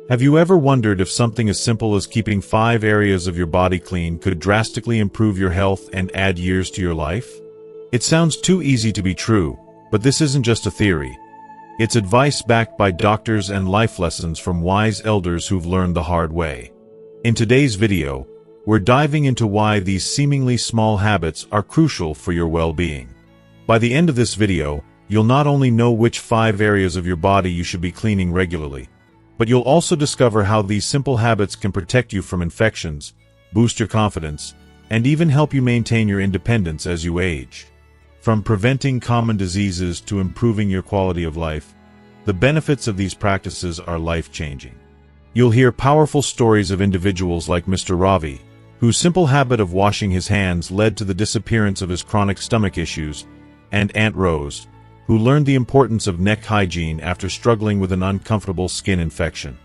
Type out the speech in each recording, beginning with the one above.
Have you ever wondered if something as simple as keeping 5 areas of your body clean could drastically improve your health and add years to your life? It sounds too easy to be true, but this isn't just a theory. It's advice backed by doctors and life lessons from wise elders who've learned the hard way. In today's video, we're diving into why these seemingly small habits are crucial for your well-being. By the end of this video, you'll not only know which 5 areas of your body you should be cleaning regularly, but you'll also discover how these simple habits can protect you from infections, boost your confidence, and even help you maintain your independence as you age. From preventing common diseases to improving your quality of life, the benefits of these practices are life-changing. You'll hear powerful stories of individuals like Mr. Ravi, whose simple habit of washing his hands led to the disappearance of his chronic stomach issues, and Aunt Rose, who learned the importance of neck hygiene after struggling with an uncomfortable skin infection.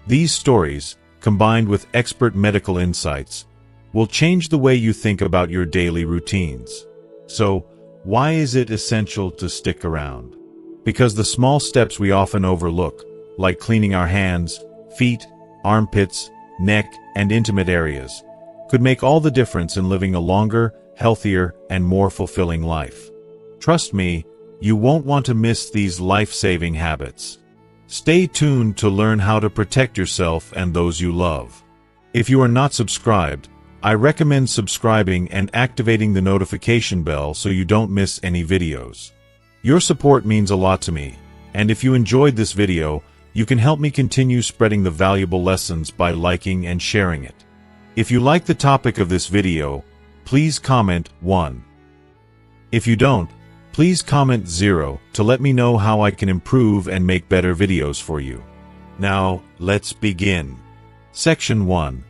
These stories, combined with expert medical insights, will change the way you think about your daily routines. So, why is it essential to stick around? Because the small steps we often overlook, like cleaning our hands, feet, armpits, neck, and intimate areas, could make all the difference in living a longer, healthier, and more fulfilling life. Trust me, you won't want to miss these life-saving habits. Stay tuned to learn how to protect yourself and those you love. If you are not subscribed, I recommend subscribing and activating the notification bell so you don't miss any videos. Your support means a lot to me, and if you enjoyed this video, you can help me continue spreading the valuable lessons by liking and sharing it. If you like the topic of this video, please comment 1. If you don't, please comment 0 to let me know how I can improve and make better videos for you. Now, let's begin. Section 1.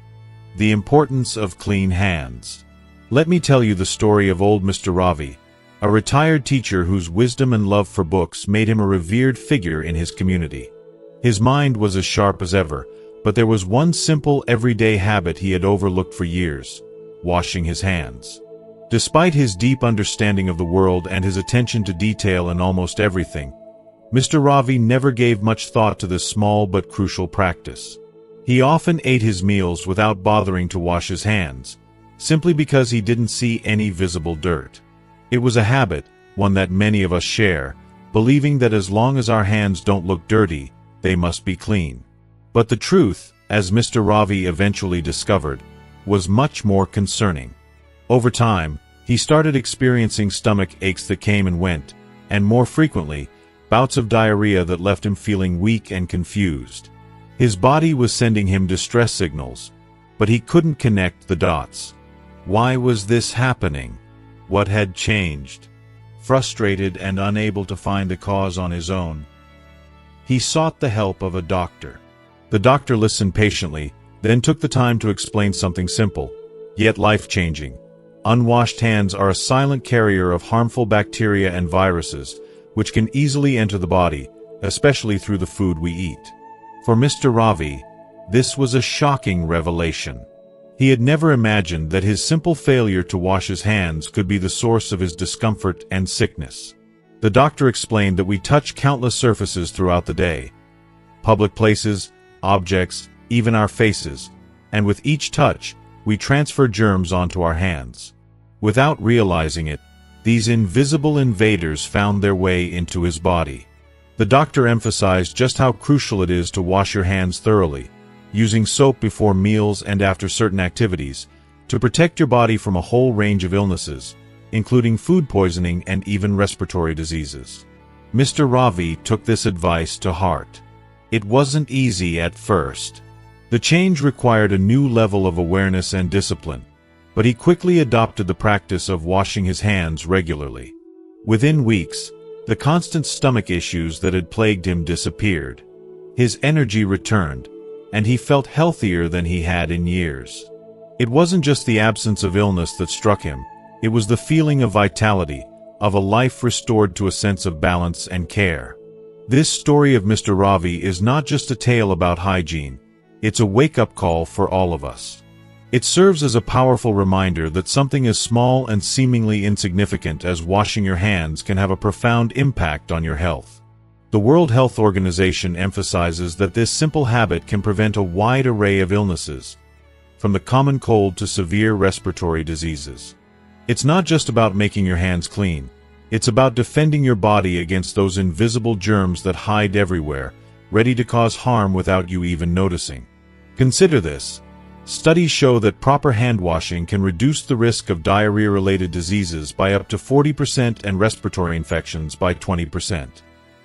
The importance of clean hands. Let me tell you the story of old Mr. Ravi, a retired teacher whose wisdom and love for books made him a revered figure in his community. His mind was as sharp as ever, but there was one simple everyday habit he had overlooked for years: washing his hands. Despite his deep understanding of the world and his attention to detail in almost everything, Mr. Ravi never gave much thought to this small but crucial practice. He often ate his meals without bothering to wash his hands, simply because he didn't see any visible dirt. It was a habit, one that many of us share, believing that as long as our hands don't look dirty, they must be clean. But the truth, as Mr. Ravi eventually discovered, was much more concerning. Over time, he started experiencing stomach aches that came and went, and more frequently, bouts of diarrhea that left him feeling weak and confused. His body was sending him distress signals, but he couldn't connect the dots. Why was this happening? What had changed? Frustrated and unable to find the cause on his own, he sought the help of a doctor. The doctor listened patiently, then took the time to explain something simple, yet life-changing. Unwashed hands are a silent carrier of harmful bacteria and viruses, which can easily enter the body, especially through the food we eat. For Mr. Ravi, this was a shocking revelation. He had never imagined that his simple failure to wash his hands could be the source of his discomfort and sickness. The doctor explained that we touch countless surfaces throughout the day: public places, objects, even our faces, and with each touch, we transfer germs onto our hands. Without realizing it, these invisible invaders found their way into his body. The doctor emphasized just how crucial it is to wash your hands thoroughly, using soap before meals and after certain activities, to protect your body from a whole range of illnesses, including food poisoning and even respiratory diseases. Mr. Ravi took this advice to heart. It wasn't easy at first. The change required a new level of awareness and discipline, but he quickly adopted the practice of washing his hands regularly. Within weeks, the constant stomach issues that had plagued him disappeared. His energy returned, and he felt healthier than he had in years. It wasn't just the absence of illness that struck him, it was the feeling of vitality, of a life restored to a sense of balance and care. This story of Mr. Ravi is not just a tale about hygiene, it's a wake-up call for all of us. It serves as a powerful reminder that something as small and seemingly insignificant as washing your hands can have a profound impact on your health. The World Health Organization emphasizes that this simple habit can prevent a wide array of illnesses, from the common cold to severe respiratory diseases. It's not just about making your hands clean. It's about defending your body against those invisible germs that hide everywhere, ready to cause harm without you even noticing. Consider this. Studies show that proper hand washing can reduce the risk of diarrhea-related diseases by up to 40% and respiratory infections by 20%.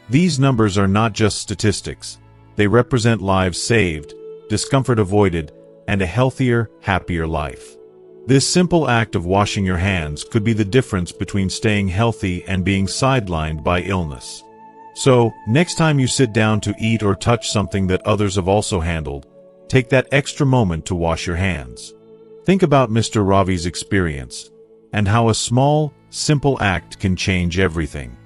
These numbers are not just statistics. They represent lives saved, discomfort avoided, and a healthier, happier life. This simple act of washing your hands could be the difference between staying healthy and being sidelined by illness. So, next time you sit down to eat or touch something that others have also handled, take that extra moment to wash your hands. Think about Mr. Ravi's experience, and how a small, simple act can change everything.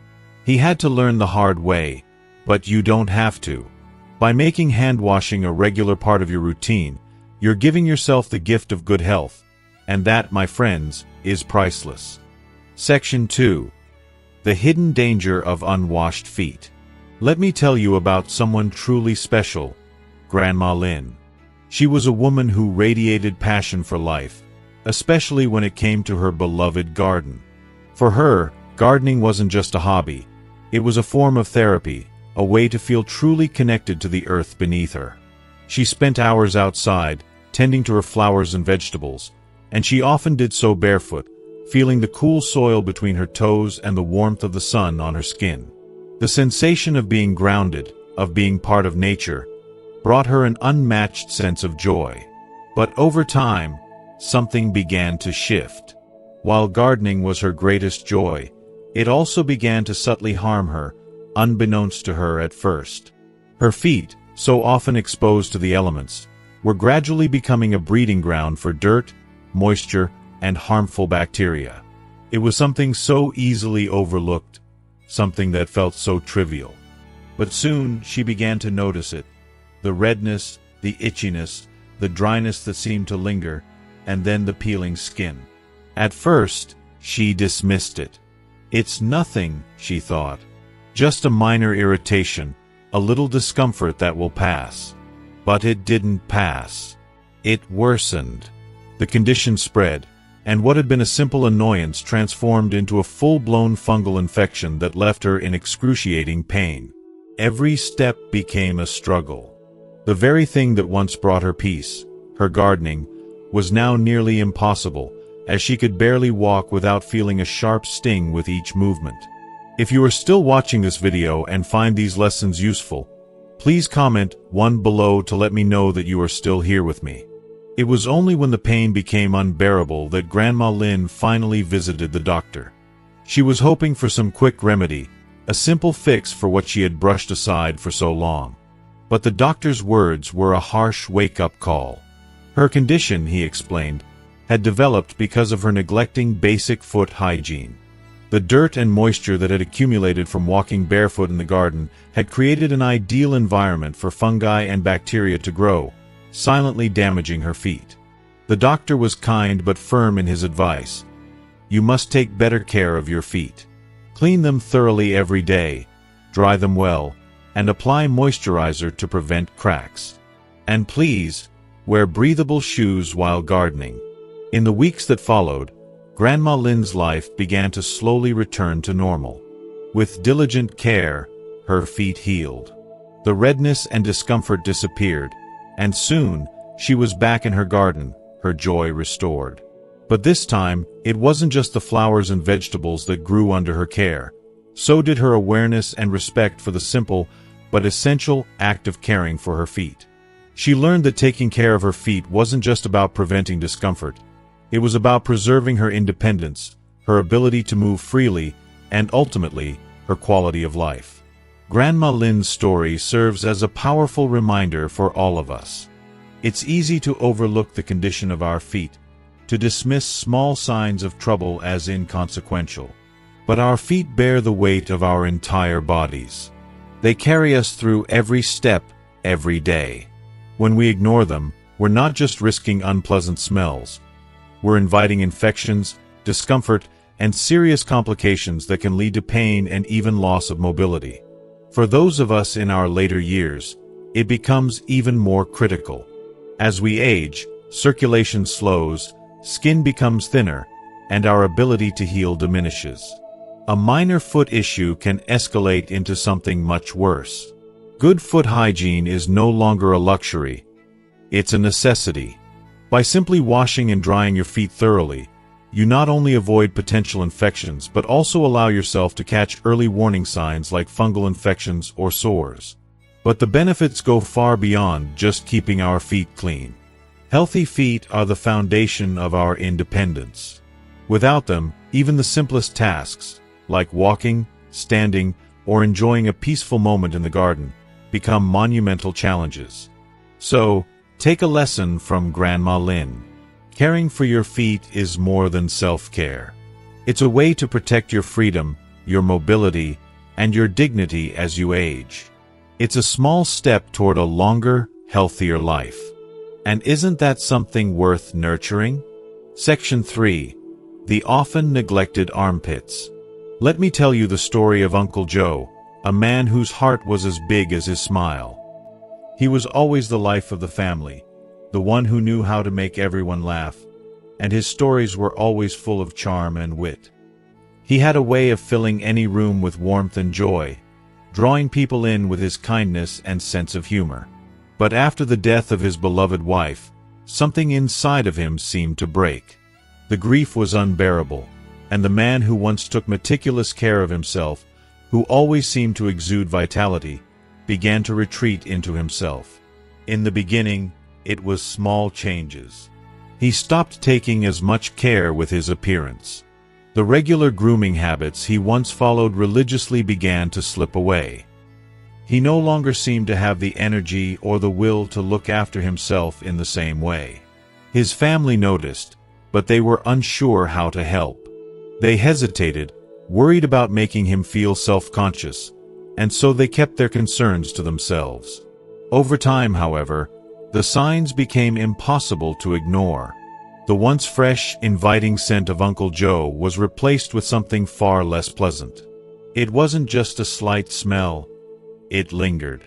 He had to learn the hard way, but you don't have to. By making hand washing a regular part of your routine, you're giving yourself the gift of good health, and that, my friends, is priceless. Section 2. The hidden danger of unwashed feet. Let me tell you about someone truly special, Grandma Lynn. She was a woman who radiated passion for life, especially when it came to her beloved garden. For her, gardening wasn't just a hobby. It was a form of therapy, a way to feel truly connected to the earth beneath her. She spent hours outside, tending to her flowers and vegetables, and she often did so barefoot, feeling the cool soil between her toes and the warmth of the sun on her skin. The sensation of being grounded, of being part of nature, brought her an unmatched sense of joy. But over time, something began to shift. While gardening was her greatest joy, it also began to subtly harm her, unbeknownst to her at first. Her feet, so often exposed to the elements, were gradually becoming a breeding ground for dirt, moisture, and harmful bacteria. It was something so easily overlooked, something that felt so trivial. But soon she began to notice it. The redness, the itchiness, the dryness that seemed to linger, and then the peeling skin. At first, she dismissed it. It's nothing, she thought. Just a minor irritation, a little discomfort that will pass. But it didn't pass. It worsened. The condition spread, and what had been a simple annoyance transformed into a full-blown fungal infection that left her in excruciating pain. Every step became a struggle. The very thing that once brought her peace, her gardening, was now nearly impossible, as she could barely walk without feeling a sharp sting with each movement. If you are still watching this video and find these lessons useful, please comment 1 below to let me know that you are still here with me. It was only when the pain became unbearable that Grandma Lynn finally visited the doctor. She was hoping for some quick remedy, a simple fix for what she had brushed aside for so long. But the doctor's words were a harsh wake-up call. Her condition, he explained, had developed because of her neglecting basic foot hygiene. The dirt and moisture that had accumulated from walking barefoot in the garden had created an ideal environment for fungi and bacteria to grow, silently damaging her feet. The doctor was kind but firm in his advice. You must take better care of your feet. Clean them thoroughly every day, dry them well, and apply moisturizer to prevent cracks. And please, wear breathable shoes while gardening. In the weeks that followed, Grandma Lynn's life began to slowly return to normal. With diligent care, her feet healed. The redness and discomfort disappeared, and soon, she was back in her garden, her joy restored. But this time, it wasn't just the flowers and vegetables that grew under her care. So did her awareness and respect for the simple, but essential act of caring for her feet. She learned that taking care of her feet wasn't just about preventing discomfort. It was about preserving her independence, her ability to move freely, and ultimately, her quality of life. Grandma Lynn's story serves as a powerful reminder for all of us. It's easy to overlook the condition of our feet, to dismiss small signs of trouble as inconsequential. But our feet bear the weight of our entire bodies. They carry us through every step, every day. When we ignore them, we're not just risking unpleasant smells. We're inviting infections, discomfort, and serious complications that can lead to pain and even loss of mobility. For those of us in our later years, it becomes even more critical. As we age, circulation slows, skin becomes thinner, and our ability to heal diminishes. A minor foot issue can escalate into something much worse. Good foot hygiene is no longer a luxury. It's a necessity. By simply washing and drying your feet thoroughly, you not only avoid potential infections but also allow yourself to catch early warning signs like fungal infections or sores. But the benefits go far beyond just keeping our feet clean. Healthy feet are the foundation of our independence. Without them, even the simplest tasks, like walking, standing, or enjoying a peaceful moment in the garden, become monumental challenges. So, take a lesson from Grandma Lynn. Caring for your feet is more than self-care. It's a way to protect your freedom, your mobility, and your dignity as you age. It's a small step toward a longer, healthier life. And isn't that something worth nurturing? Section 3. The often neglected armpits. Let me tell you the story of Uncle Joe, a man whose heart was as big as his smile. He was always the life of the family, the one who knew how to make everyone laugh, and his stories were always full of charm and wit. He had a way of filling any room with warmth and joy, drawing people in with his kindness and sense of humor. But after the death of his beloved wife, something inside of him seemed to break. The grief was unbearable, and the man who once took meticulous care of himself, who always seemed to exude vitality, began to retreat into himself. In the beginning, it was small changes. He stopped taking as much care with his appearance. The regular grooming habits he once followed religiously began to slip away. He no longer seemed to have the energy or the will to look after himself in the same way. His family noticed, but they were unsure how to help. They hesitated, worried about making him feel self-conscious, and so they kept their concerns to themselves. Over time, however, the signs became impossible to ignore. The once fresh, inviting scent of Uncle Joe was replaced with something far less pleasant. It wasn't just a slight smell, it lingered.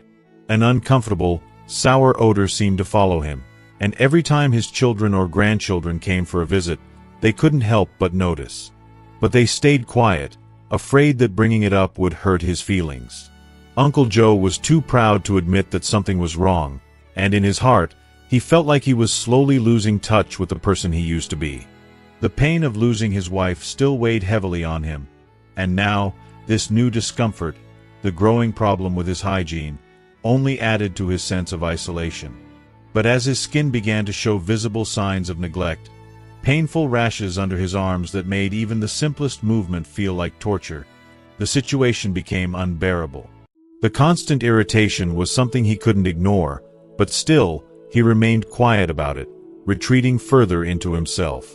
An uncomfortable, sour odor seemed to follow him, and every time his children or grandchildren came for a visit, they couldn't help but notice. But they stayed quiet, afraid that bringing it up would hurt his feelings. Uncle Joe was too proud to admit that something was wrong, and in his heart, he felt like he was slowly losing touch with the person he used to be. The pain of losing his wife still weighed heavily on him, and now, this new discomfort, the growing problem with his hygiene, only added to his sense of isolation. But as his skin began to show visible signs of neglect, painful rashes under his arms that made even the simplest movement feel like torture, the situation became unbearable. The constant irritation was something he couldn't ignore, but still, he remained quiet about it, retreating further into himself.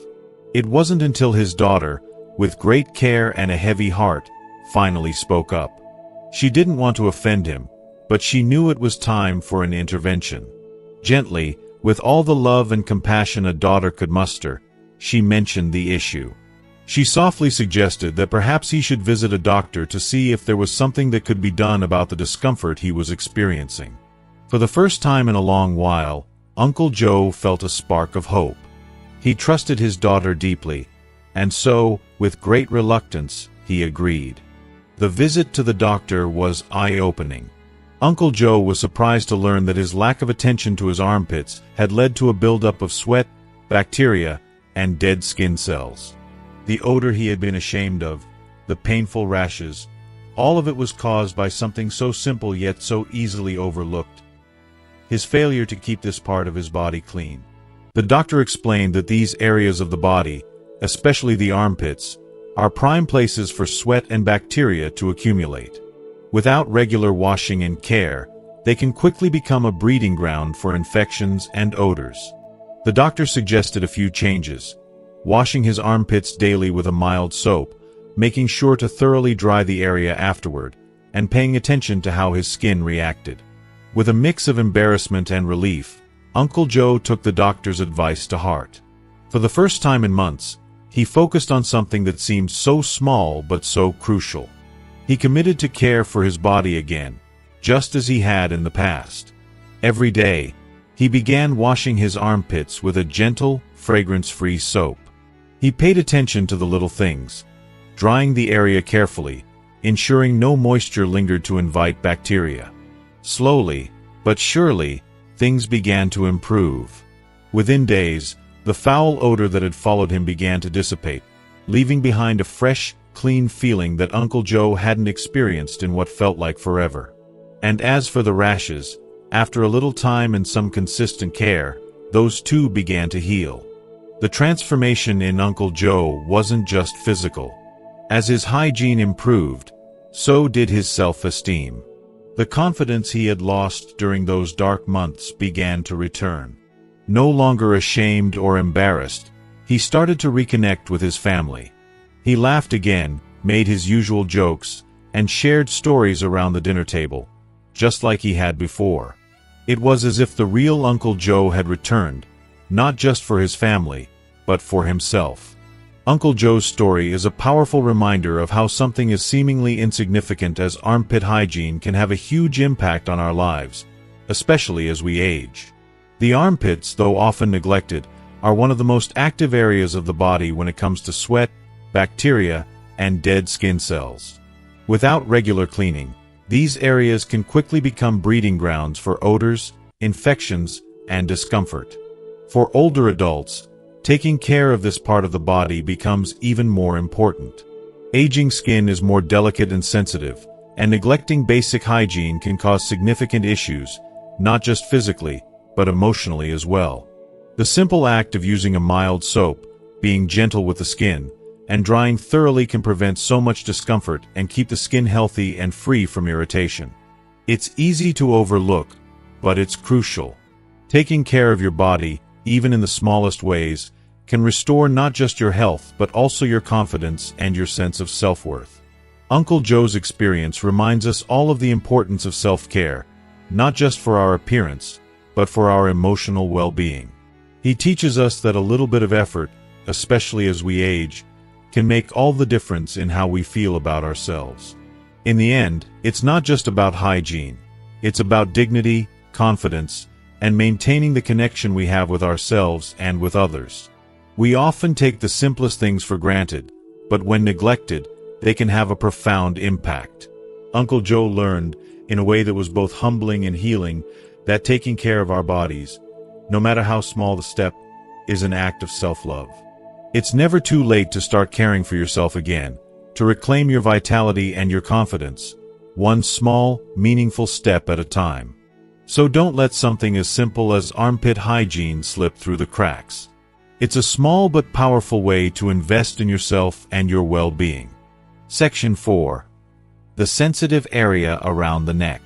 It wasn't until his daughter, with great care and a heavy heart, finally spoke up. She didn't want to offend him, but she knew it was time for an intervention. Gently, with all the love and compassion a daughter could muster, she mentioned the issue. She softly suggested that perhaps he should visit a doctor to see if there was something that could be done about the discomfort he was experiencing. For the first time in a long while, Uncle Joe felt a spark of hope. He trusted his daughter deeply, and so, with great reluctance, he agreed. The visit to the doctor was eye-opening. Uncle Joe was surprised to learn that his lack of attention to his armpits had led to a buildup of sweat, bacteria, and dead skin cells. The odor he had been ashamed of, the painful rashes, all of it was caused by something so simple yet so easily overlooked: his failure to keep this part of his body clean. The doctor explained that these areas of the body, especially the armpits, are prime places for sweat and bacteria to accumulate. Without regular washing and care, they can quickly become a breeding ground for infections and odors. The doctor suggested a few changes: washing his armpits daily with a mild soap, making sure to thoroughly dry the area afterward, and paying attention to how his skin reacted. With a mix of embarrassment and relief, Uncle Joe took the doctor's advice to heart. For the first time in months, he focused on something that seemed so small but so crucial. He committed to care for his body again, just as he had in the past. Every day, he began washing his armpits with a gentle, fragrance-free soap. He paid attention to the little things, drying the area carefully, ensuring no moisture lingered to invite bacteria. Slowly, but surely, things began to improve. Within days, the foul odor that had followed him began to dissipate, leaving behind a fresh, clean feeling that Uncle Joe hadn't experienced in what felt like forever. And as for the rashes, after a little time and some consistent care, those too began to heal. The transformation in Uncle Joe wasn't just physical. As his hygiene improved, so did his self-esteem. The confidence he had lost during those dark months began to return. No longer ashamed or embarrassed, he started to reconnect with his family. He laughed again, made his usual jokes, and shared stories around the dinner table, just like he had before. It was as if the real Uncle Joe had returned, not just for his family, but for himself. Uncle Joe's story is a powerful reminder of how something as seemingly insignificant as armpit hygiene can have a huge impact on our lives, especially as we age. The armpits, though often neglected, are one of the most active areas of the body when it comes to sweat, bacteria, and dead skin cells. Without regular cleaning, these areas can quickly become breeding grounds for odors, infections, and discomfort. For older adults, taking care of this part of the body becomes even more important. Aging skin is more delicate and sensitive, and neglecting basic hygiene can cause significant issues, not just physically, but emotionally as well. The simple act of using a mild soap, being gentle with the skin, and drying thoroughly can prevent so much discomfort and keep the skin healthy and free from irritation. It's easy to overlook, but it's crucial. Taking care of your body, even in the smallest ways, can restore not just your health but also your confidence and your sense of self-worth. Uncle Joe's experience reminds us all of the importance of self-care, not just for our appearance, but for our emotional well-being. He teaches us that a little bit of effort, especially as we age, can make all the difference in how we feel about ourselves. In the end, it's not just about hygiene. It's about dignity, confidence, and maintaining the connection we have with ourselves and with others. We often take the simplest things for granted, but when neglected, they can have a profound impact. Uncle Joe learned, in a way that was both humbling and healing, that taking care of our bodies, no matter how small the step, is an act of self-love. It's never too late to start caring for yourself again, to reclaim your vitality and your confidence, one small, meaningful step at a time. So don't let something as simple as armpit hygiene slip through the cracks. It's a small but powerful way to invest in yourself and your well-being. Section 4. The sensitive area around the neck.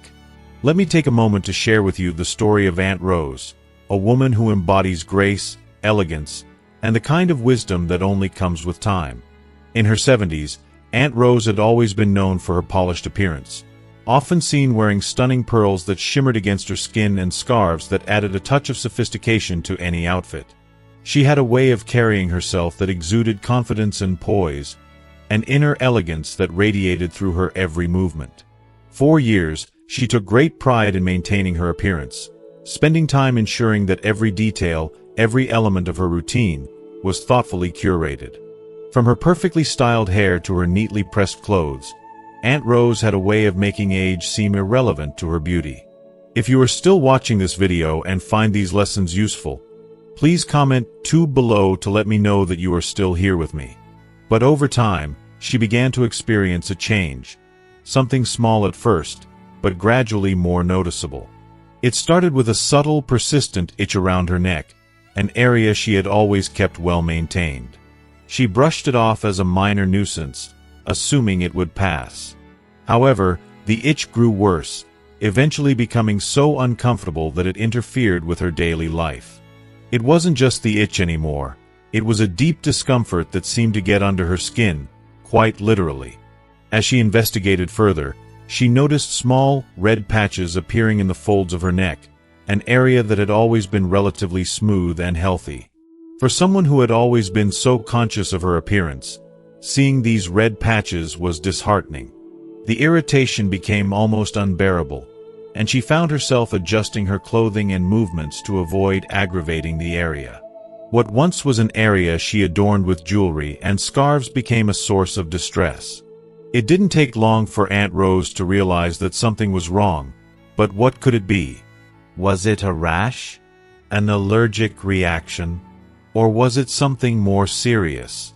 Let me take a moment to share with you the story of Aunt Rose, a woman who embodies grace, elegance, and the kind of wisdom that only comes with time. In her 70s, Aunt Rose had always been known for her polished appearance, often seen wearing stunning pearls that shimmered against her skin and scarves that added a touch of sophistication to any outfit. She had a way of carrying herself that exuded confidence and poise, an inner elegance that radiated through her every movement. For years, she took great pride in maintaining her appearance, spending time ensuring that every detail, every element of her routine, was thoughtfully curated. From her perfectly styled hair to her neatly pressed clothes, Aunt Rose had a way of making age seem irrelevant to her beauty. If you are still watching this video and find these lessons useful, please comment 2 below to let me know that you are still here with me. But over time, she began to experience a change, something small at first, but gradually more noticeable. It started with a subtle, persistent itch around her neck, an area she had always kept well maintained. She brushed it off as a minor nuisance, assuming it would pass. However, the itch grew worse, eventually becoming so uncomfortable that it interfered with her daily life. It wasn't just the itch anymore, it was a deep discomfort that seemed to get under her skin, quite literally. As she investigated further, she noticed small, red patches appearing in the folds of her neck, an area that had always been relatively smooth and healthy. For someone who had always been so conscious of her appearance, seeing these red patches was disheartening. The irritation became almost unbearable, and she found herself adjusting her clothing and movements to avoid aggravating the area. What once was an area she adorned with jewelry and scarves became a source of distress. It didn't take long for Aunt Rose to realize that something was wrong, but what could it be? Was it a rash? An allergic reaction? Or was it something more serious?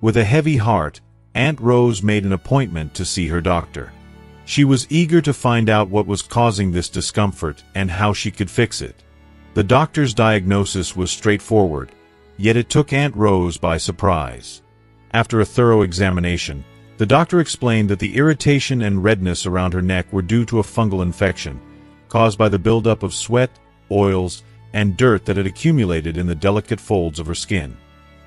With a heavy heart, Aunt Rose made an appointment to see her doctor. She was eager to find out what was causing this discomfort and how she could fix it. The doctor's diagnosis was straightforward, yet it took Aunt Rose by surprise. After a thorough examination, the doctor explained that the irritation and redness around her neck were due to a fungal infection, caused by the buildup of sweat, oils, and dirt that had accumulated in the delicate folds of her skin.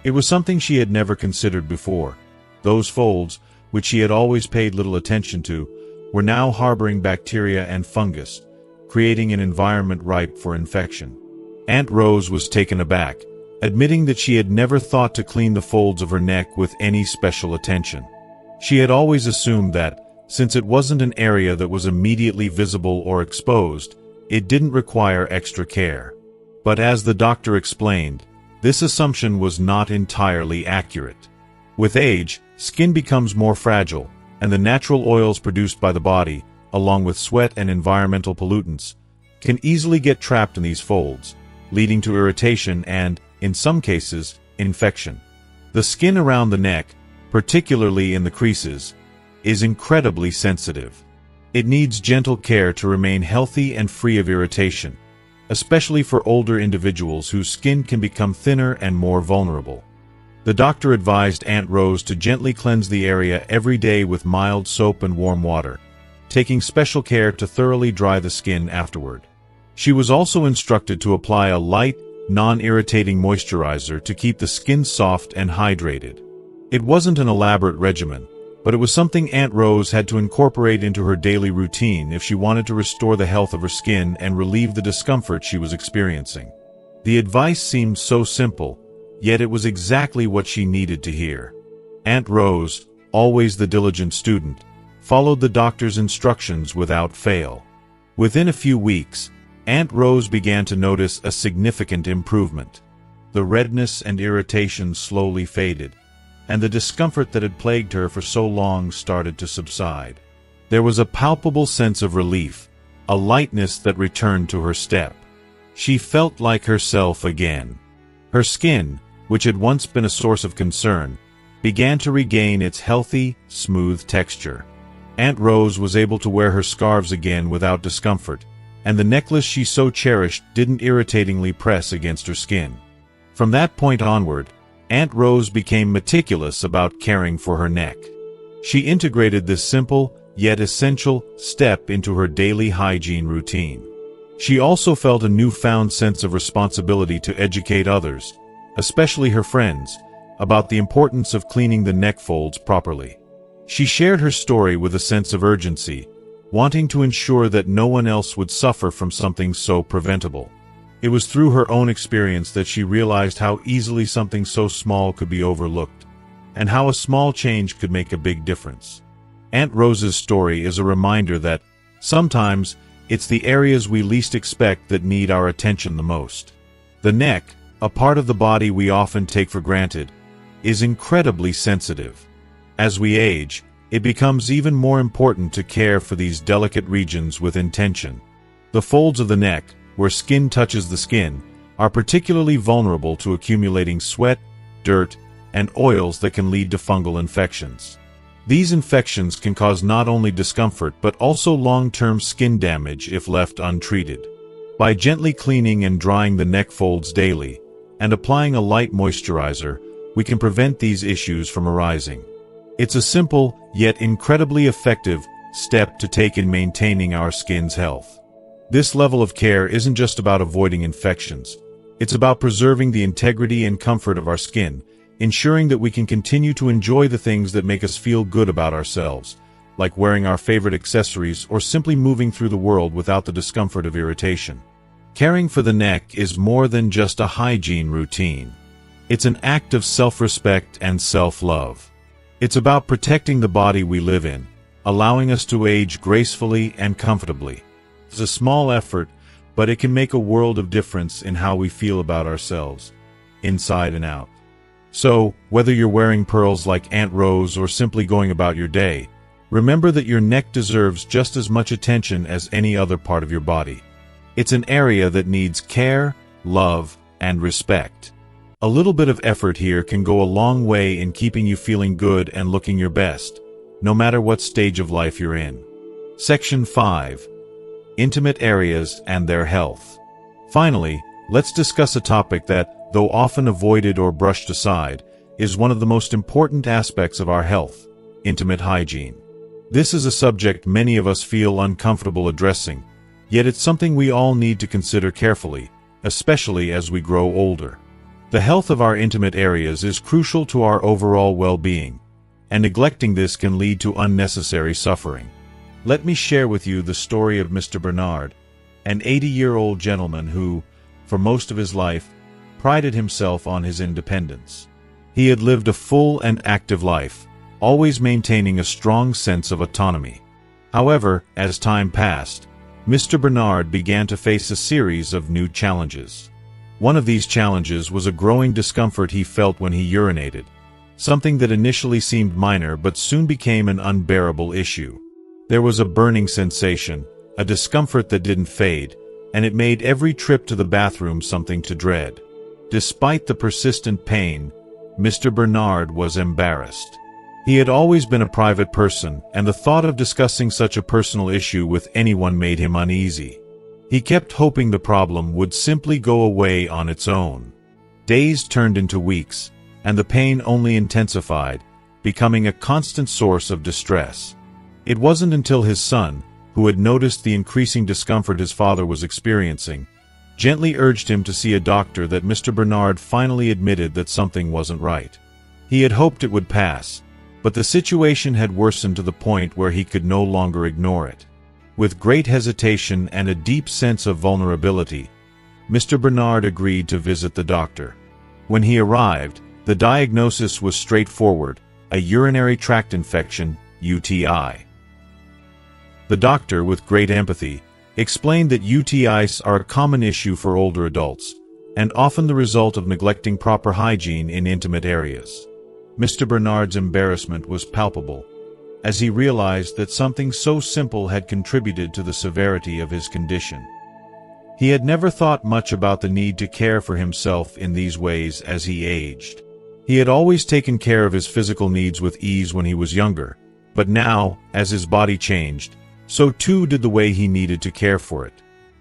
It was something she had never considered before. Those folds, which she had always paid little attention to, were now harboring bacteria and fungus, creating an environment ripe for infection. Aunt Rose was taken aback, admitting that she had never thought to clean the folds of her neck with any special attention. She had always assumed that, since it wasn't an area that was immediately visible or exposed, it didn't require extra care. But as the doctor explained, this assumption was not entirely accurate. With age, skin becomes more fragile, and the natural oils produced by the body, along with sweat and environmental pollutants, can easily get trapped in these folds, leading to irritation and, in some cases, infection. The skin around the neck, particularly in the creases, is incredibly sensitive. It needs gentle care to remain healthy and free of irritation, especially for older individuals whose skin can become thinner and more vulnerable. The doctor advised Aunt Rose to gently cleanse the area every day with mild soap and warm water, taking special care to thoroughly dry the skin afterward. She was also instructed to apply a light, non-irritating moisturizer to keep the skin soft and hydrated. It wasn't an elaborate regimen, but it was something Aunt Rose had to incorporate into her daily routine if she wanted to restore the health of her skin and relieve the discomfort she was experiencing. The advice seemed so simple, yet it was exactly what she needed to hear. Aunt Rose, always the diligent student, followed the doctor's instructions without fail. Within a few weeks, Aunt Rose began to notice a significant improvement. The redness and irritation slowly faded, and the discomfort that had plagued her for so long started to subside. There was a palpable sense of relief, a lightness that returned to her step. She felt like herself again. Her skin, which had once been a source of concern, began to regain its healthy, smooth texture. Aunt Rose was able to wear her scarves again without discomfort, and the necklace she so cherished didn't irritatingly press against her skin. From that point onward, Aunt Rose became meticulous about caring for her neck. She integrated this simple, yet essential, step into her daily hygiene routine. She also felt a newfound sense of responsibility to educate others, especially her friends, about the importance of cleaning the neck folds properly. She shared her story with a sense of urgency, wanting to ensure that no one else would suffer from something so preventable. It was through her own experience that she realized how easily something so small could be overlooked, and how a small change could make a big difference. Aunt Rose's story is a reminder that, sometimes, it's the areas we least expect that need our attention the most. The neck, a part of the body we often take for granted, is incredibly sensitive. As we age, it becomes even more important to care for these delicate regions with intention. The folds of the neck, where skin touches the skin, are particularly vulnerable to accumulating sweat, dirt, and oils that can lead to fungal infections. These infections can cause not only discomfort but also long-term skin damage if left untreated. By gently cleaning and drying the neck folds daily, and applying a light moisturizer, we can prevent these issues from arising. It's a simple, yet incredibly effective, step to take in maintaining our skin's health. This level of care isn't just about avoiding infections. It's about preserving the integrity and comfort of our skin, ensuring that we can continue to enjoy the things that make us feel good about ourselves, like wearing our favorite accessories or simply moving through the world without the discomfort of irritation. Caring for the neck is more than just a hygiene routine. It's an act of self-respect and self-love. It's about protecting the body we live in, allowing us to age gracefully and comfortably. It's a small effort, but it can make a world of difference in how we feel about ourselves, inside and out. So, whether you're wearing pearls like Aunt Rose or simply going about your day, remember that your neck deserves just as much attention as any other part of your body. It's an area that needs care, love, and respect. A little bit of effort here can go a long way in keeping you feeling good and looking your best, no matter what stage of life you're in. Section 5. Intimate areas and their health. Finally, let's discuss a topic that, though often avoided or brushed aside, is one of the most important aspects of our health: intimate hygiene. This is a subject many of us feel uncomfortable addressing, yet it's something we all need to consider carefully, especially as we grow older. The health of our intimate areas is crucial to our overall well-being, and neglecting this can lead to unnecessary suffering. Let me share with you the story of Mr. Bernard, an 80-year-old gentleman who, for most of his life, prided himself on his independence. He had lived a full and active life, always maintaining a strong sense of autonomy. However, as time passed, Mr. Bernard began to face a series of new challenges. One of these challenges was a growing discomfort he felt when he urinated, something that initially seemed minor but soon became an unbearable issue. There was a burning sensation, a discomfort that didn't fade, and it made every trip to the bathroom something to dread. Despite the persistent pain, Mr. Bernard was embarrassed. He had always been a private person, and the thought of discussing such a personal issue with anyone made him uneasy. He kept hoping the problem would simply go away on its own. Days turned into weeks, and the pain only intensified, becoming a constant source of distress. It wasn't until his son, who had noticed the increasing discomfort his father was experiencing, gently urged him to see a doctor that Mr. Bernard finally admitted that something wasn't right. He had hoped it would pass, but the situation had worsened to the point where he could no longer ignore it. With great hesitation and a deep sense of vulnerability, Mr. Bernard agreed to visit the doctor. When he arrived, the diagnosis was straightforward: a urinary tract infection, UTI. The doctor, with great empathy, explained that UTIs are a common issue for older adults, and often the result of neglecting proper hygiene in intimate areas. Mr. Bernard's embarrassment was palpable, as he realized that something so simple had contributed to the severity of his condition. He had never thought much about the need to care for himself in these ways as he aged. He had always taken care of his physical needs with ease when he was younger, but now, as his body changed, so too did the way he needed to care for it.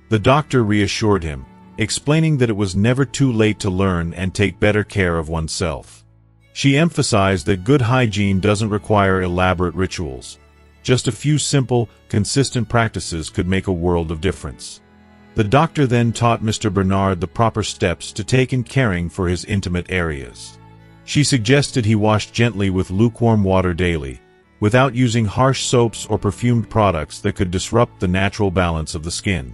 The doctor reassured him, explaining that it was never too late to learn and take better care of oneself. She emphasized that good hygiene doesn't require elaborate rituals. Just a few simple, consistent practices could make a world of difference. The doctor then taught Mr. Bernard the proper steps to take in caring for his intimate areas. She suggested he wash gently with lukewarm water daily, without using harsh soaps or perfumed products that could disrupt the natural balance of the skin.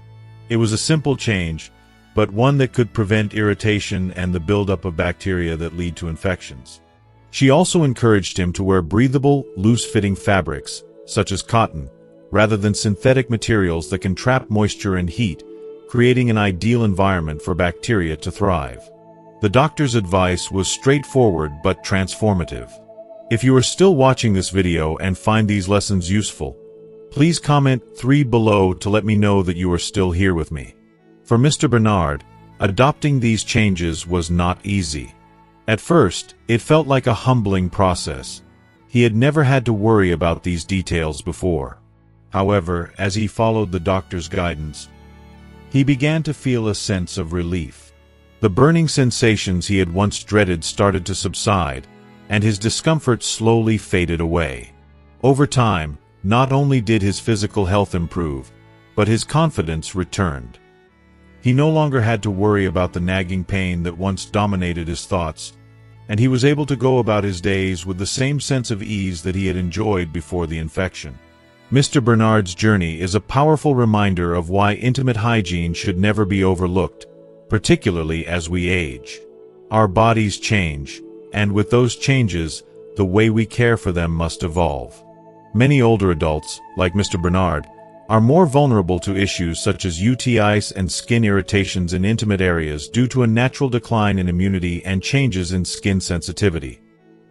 It was a simple change, but one that could prevent irritation and the buildup of bacteria that lead to infections. She also encouraged him to wear breathable, loose-fitting fabrics, such as cotton, rather than synthetic materials that can trap moisture and heat, creating an ideal environment for bacteria to thrive. The doctor's advice was straightforward but transformative. If you are still watching this video and find these lessons useful, please comment 3 below to let me know that you are still here with me. For Mr. Bernard, adopting these changes was not easy. At first, it felt like a humbling process. He had never had to worry about these details before. However, as he followed the doctor's guidance, he began to feel a sense of relief. The burning sensations he had once dreaded started to subside, and his discomfort slowly faded away. Over time, not only did his physical health improve, but his confidence returned. He no longer had to worry about the nagging pain that once dominated his thoughts, and he was able to go about his days with the same sense of ease that he had enjoyed before the infection. Mr. Bernard's journey is a powerful reminder of why intimate hygiene should never be overlooked, particularly as we age. Our bodies change, and with those changes, the way we care for them must evolve. Many older adults, like Mr. Bernard, are more vulnerable to issues such as UTIs and skin irritations in intimate areas due to a natural decline in immunity and changes in skin sensitivity.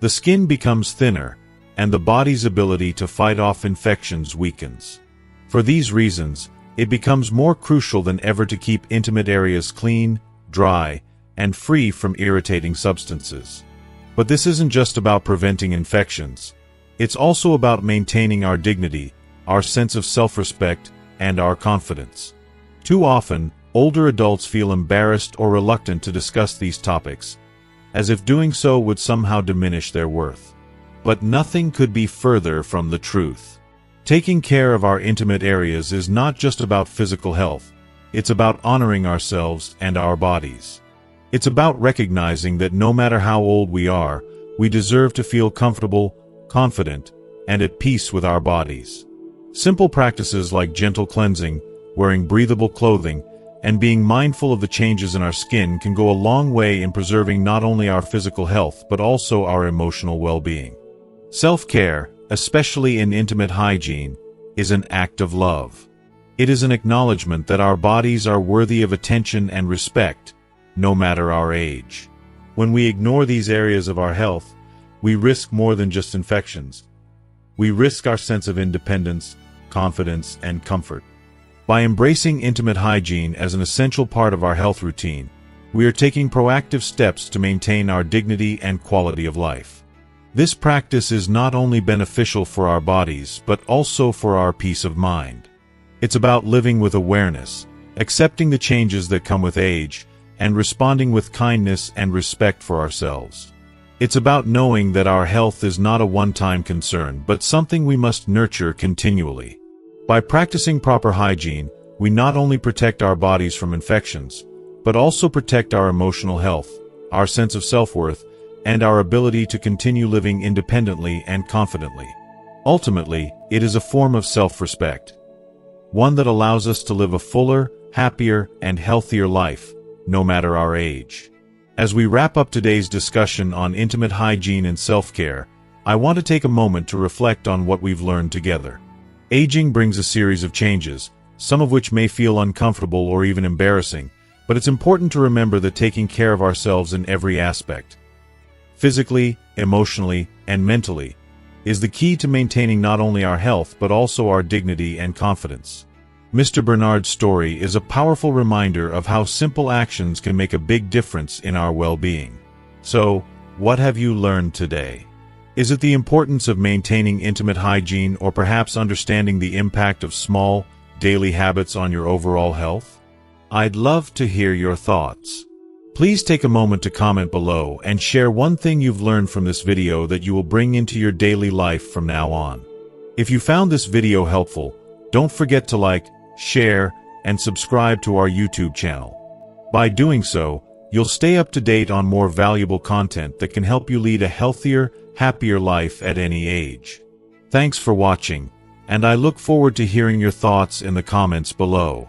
The skin becomes thinner, and the body's ability to fight off infections weakens. For these reasons, it becomes more crucial than ever to keep intimate areas clean, dry, and free from irritating substances. But this isn't just about preventing infections. It's also about maintaining our dignity, our sense of self-respect, and our confidence. Too often, older adults feel embarrassed or reluctant to discuss these topics, as if doing so would somehow diminish their worth. But nothing could be further from the truth. Taking care of our intimate areas is not just about physical health. It's about honoring ourselves and our bodies. It's about recognizing that no matter how old we are, we deserve to feel comfortable, confident, and at peace with our bodies. Simple practices like gentle cleansing, wearing breathable clothing, and being mindful of the changes in our skin can go a long way in preserving not only our physical health but also our emotional well-being. Self-care, especially in intimate hygiene, is an act of love. It is an acknowledgement that our bodies are worthy of attention and respect, no matter our age. When we ignore these areas of our health, we risk more than just infections. We risk our sense of independence, confidence, and comfort. By embracing intimate hygiene as an essential part of our health routine, we are taking proactive steps to maintain our dignity and quality of life. This practice is not only beneficial for our bodies but also for our peace of mind. It's about living with awareness, accepting the changes that come with age, and responding with kindness and respect for ourselves. It's about knowing that our health is not a one-time concern but something we must nurture continually. By practicing proper hygiene, we not only protect our bodies from infections, but also protect our emotional health, our sense of self-worth, and our ability to continue living independently and confidently. Ultimately, it is a form of self-respect, one that allows us to live a fuller, happier, and healthier life, no matter our age. As we wrap up today's discussion on intimate hygiene and self-care, I want to take a moment to reflect on what we've learned together. Aging brings a series of changes, some of which may feel uncomfortable or even embarrassing, but it's important to remember that taking care of ourselves in every aspect, physically, emotionally, and mentally, is the key to maintaining not only our health but also our dignity and confidence. Mr. Bernard's story is a powerful reminder of how simple actions can make a big difference in our well-being. So, what have you learned today? Is it the importance of maintaining intimate hygiene or perhaps understanding the impact of small, daily habits on your overall health? I'd love to hear your thoughts. Please take a moment to comment below and share one thing you've learned from this video that you will bring into your daily life from now on. If you found this video helpful, don't forget to like, share, and subscribe to our YouTube channel. By doing so, you'll stay up to date on more valuable content that can help you lead a healthier, happier life at any age. Thanks for watching, and I look forward to hearing your thoughts in the comments below.